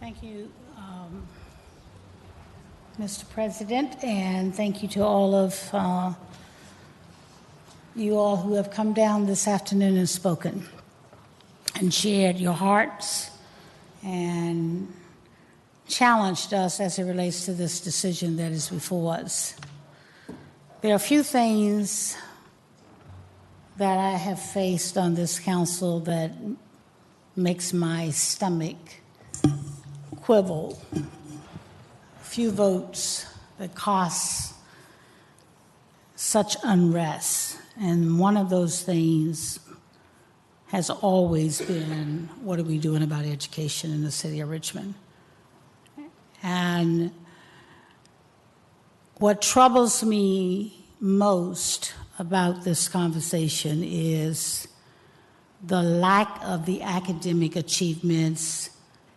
Thank you, Mr. President, and thank you to all of you all who have come down this afternoon and spoken and shared your hearts and challenged us as it relates to this decision that is before us. There are a few things that I have faced on this council that makes my stomach quiver. A few votes that cause such unrest. And one of those things has always been, what are we doing about education in the city of Richmond? And what troubles me most about this conversation is the lack of the academic achievements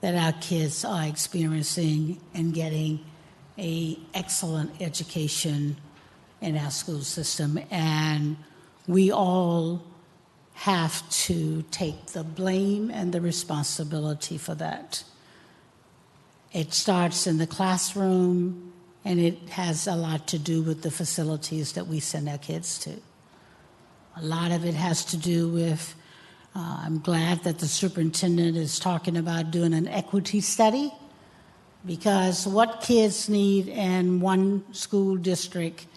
that our kids are experiencing and getting an excellent education in our school system. And we all have to take the blame and the responsibility for that. It starts in the classroom, and it has a lot to do with the facilities that we send our kids to. A lot of it has to do with, I'm glad that the superintendent is talking about doing an equity study, because what kids need in one school district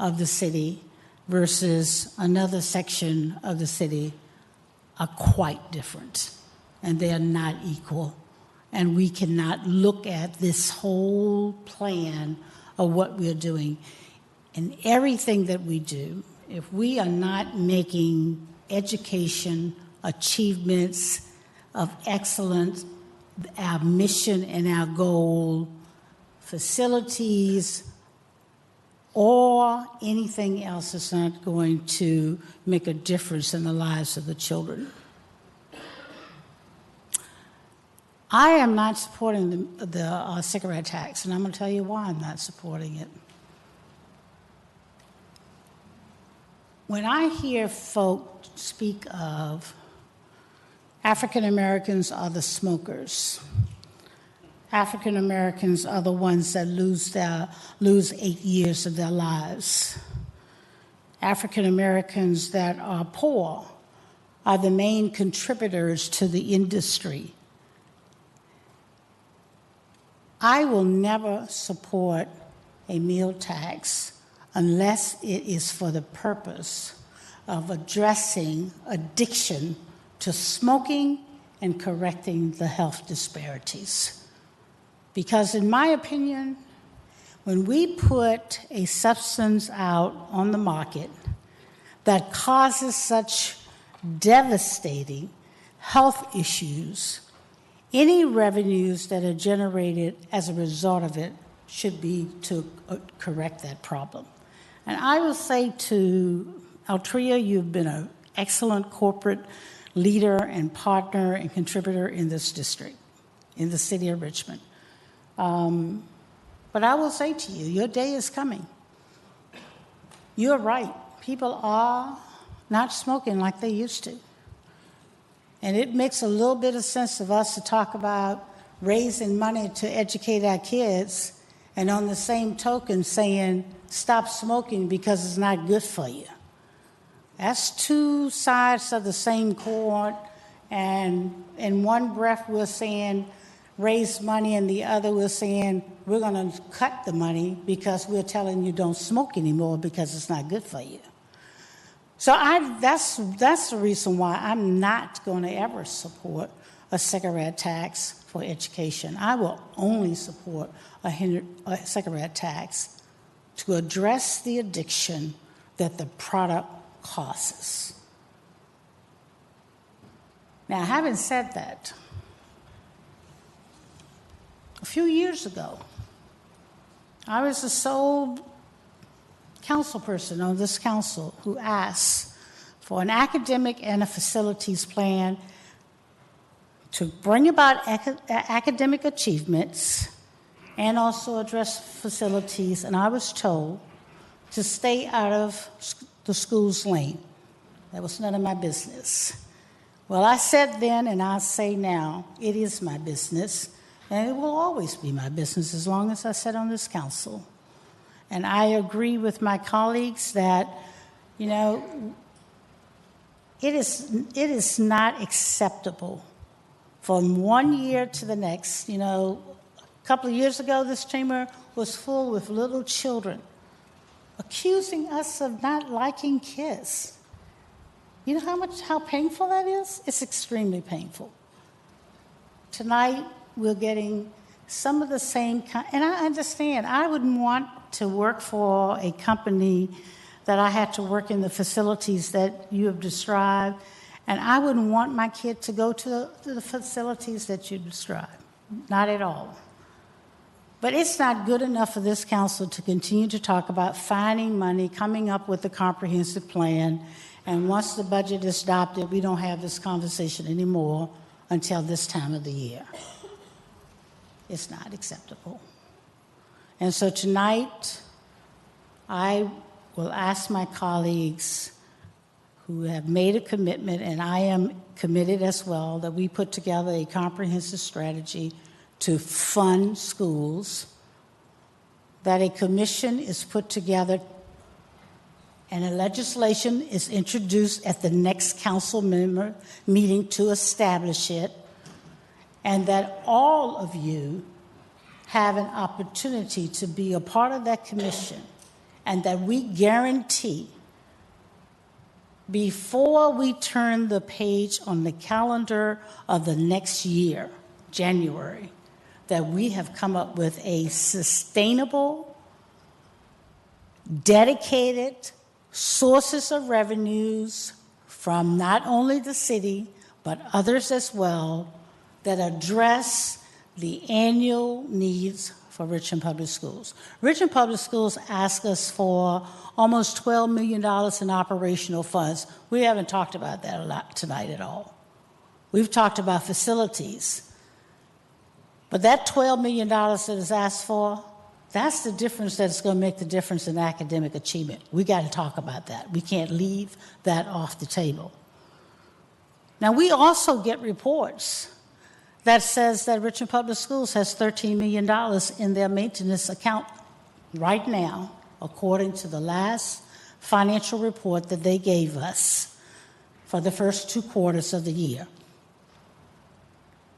of the city versus another section of the city are quite different, and they are not equal. And we cannot look at this whole plan of what we're doing. And everything that we do, if we are not making education achievements of excellence our mission and our goal, facilities, or anything else is not going to make a difference in the lives of the children. I am not supporting the cigarette tax, and I'm going to tell you why I'm not supporting it. When I hear folk speak of African Americans are the smokers, African Americans are the ones that lose 8 years of their lives, African Americans that are poor are the main contributors to the industry, I will never support a meal tax unless it is for the purpose of addressing addiction to smoking and correcting the health disparities. Because in my opinion, when we put a substance out on the market that causes such devastating health issues, any revenues that are generated as a result of it should be to correct that problem. And I will say to Altria, you've been an excellent corporate leader and partner and contributor in this district, in the city of Richmond. But I will say to you, your day is coming. You're right. People are not smoking like they used to. And it makes a little bit of sense of us to talk about raising money to educate our kids, and on the same token saying, stop smoking because it's not good for you. That's two sides of the same coin, and in one breath we're saying raise money, and the other we're saying we're going to cut the money because we're telling you don't smoke anymore because it's not good for you. So that's the reason why I'm not going to ever support a cigarette tax for education. I will only support a cigarette tax to address the addiction that the product causes. Now, having said that, a few years ago, I was the sole council person on this council who asked for an academic and a facilities plan to bring about academic achievements and also address facilities, and I was told to stay out of the school's lane. That was none of my business. Well, I said then and I say now, it is my business, and it will always be my business as long as I sit on this council. And I agree with my colleagues that, you know, it is not acceptable from one year to the next. You know, a couple of years ago, this chamber was full with little children accusing us of not liking kids. You know how painful that is? It's extremely painful. Tonight, we're getting some of the same kind, and I understand, I wouldn't want to work for a company that I had to work in the facilities that you have described, and I wouldn't want my kid to go to the facilities that you described. Not at all. But it's not good enough for this council to continue to talk about finding money, coming up with a comprehensive plan, and once the budget is adopted, we don't have this conversation anymore until this time of the year. It's not acceptable. And so tonight, I will ask my colleagues who have made a commitment, and I am committed as well, that we put together a comprehensive strategy to fund schools, that a commission is put together and a legislation is introduced at the next council member meeting to establish it, and that all of you have an opportunity to be a part of that commission, and that we guarantee before we turn the page on the calendar of the next year, January, that we have come up with a sustainable, dedicated sources of revenues from not only the city, but others as well, that address the annual needs for Richmond Public Schools. Richmond Public Schools ask us for almost $12 million in operational funds. We haven't talked about that a lot tonight at all. We've talked about facilities. But that $12 million that is asked for, that's the difference that's going to make the difference in academic achievement. We got to talk about that. We can't leave that off the table. Now, we also get reports that says that Richmond Public Schools has $13 million in their maintenance account right now, according to the last financial report that they gave us for the first 2 quarters of the year.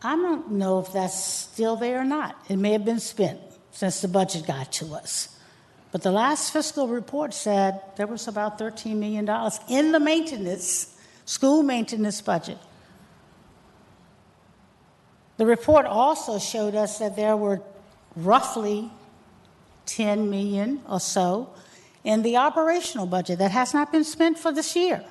I don't know if that's still there or not. It may have been spent since the budget got to us. But the last fiscal report said there was about $13 million in the maintenance, school maintenance budget. The report also showed us that there were roughly $10 million or so in the operational budget that has not been spent for this year.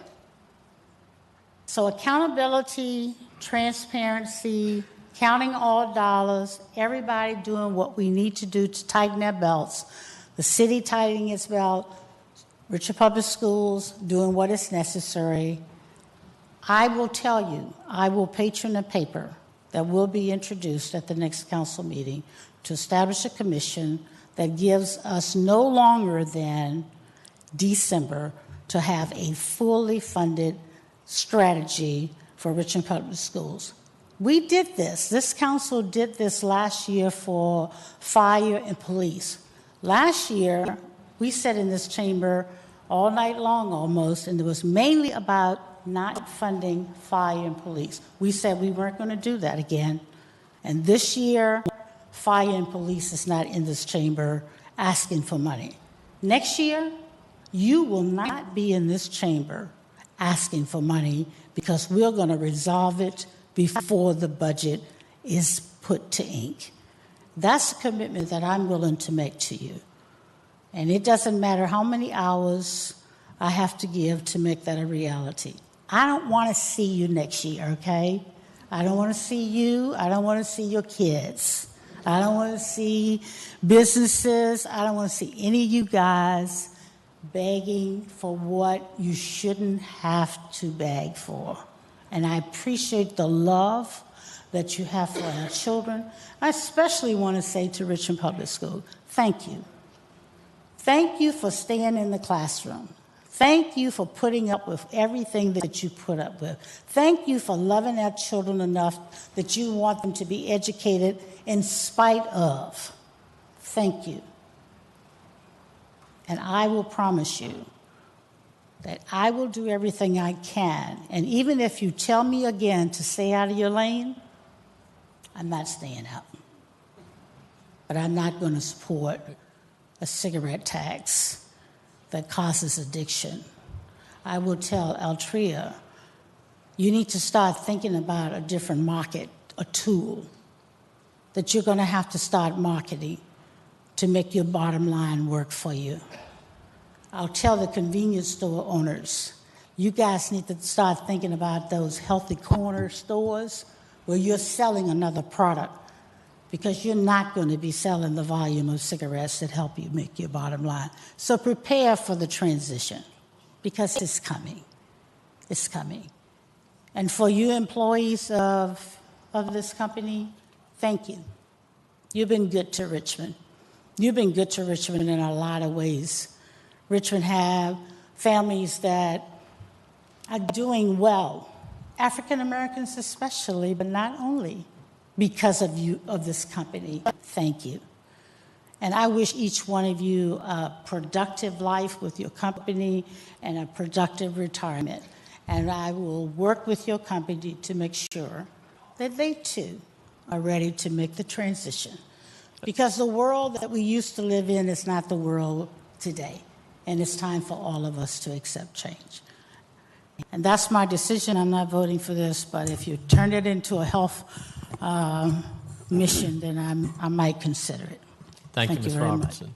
So accountability, transparency, counting all dollars, everybody doing what we need to do to tighten their belts, the city tightening its belt, Richmond Public Schools doing what is necessary. I will tell you, I will patron a paper that will be introduced at the next council meeting to establish a commission that gives us no longer than December to have a fully funded strategy for Richmond Public Schools. We did this council did this last year for fire and police. Last year, we sat in this chamber all night long almost, and it was mainly about not funding fire and police. We said we weren't going to do that again. And this year, fire and police is not in this chamber asking for money. Next year, you will not be in this chamber asking for money because we're going to resolve it before the budget is put to ink. That's a commitment that I'm willing to make to you. And it doesn't matter how many hours I have to give to make that a reality. I don't want to see you next year, okay? I don't want to see you. I don't want to see your kids. I don't want to see businesses. I don't want to see any of you guys begging for what you shouldn't have to beg for. And I appreciate the love that you have for our children. I especially want to say to Richmond Public School, thank you. Thank you for staying in the classroom. Thank you for putting up with everything that you put up with. Thank you for loving our children enough that you want them to be educated in spite of. Thank you. And I will promise you that I will do everything I can. And even if you tell me again to stay out of your lane, I'm not staying out. But I'm not going to support a cigarette tax that causes addiction. I will tell Altria, you need to start thinking about a different market, a tool that you're going to have to start marketing to make your bottom line work for you. I'll tell the convenience store owners, you guys need to start thinking about those healthy corner stores where you're selling another product, because you're not going to be selling the volume of cigarettes that help you make your bottom line. So prepare for the transition, because it's coming. It's coming. And for you employees of this company, thank you. You've been good to Richmond. You've been good to Richmond in a lot of ways. Richmond have families that are doing well, African Americans especially, but not only, because of you, of this company. Thank you. And I wish each one of you a productive life with your company and a productive retirement. And I will work with your company to make sure that they too are ready to make the transition. Because the world that we used to live in is not the world today. And it's time for all of us to accept change. And that's my decision. I'm not voting for this, but if you turn it into a health mission, then I might consider it. Thank you, Ms. very Robertson. much.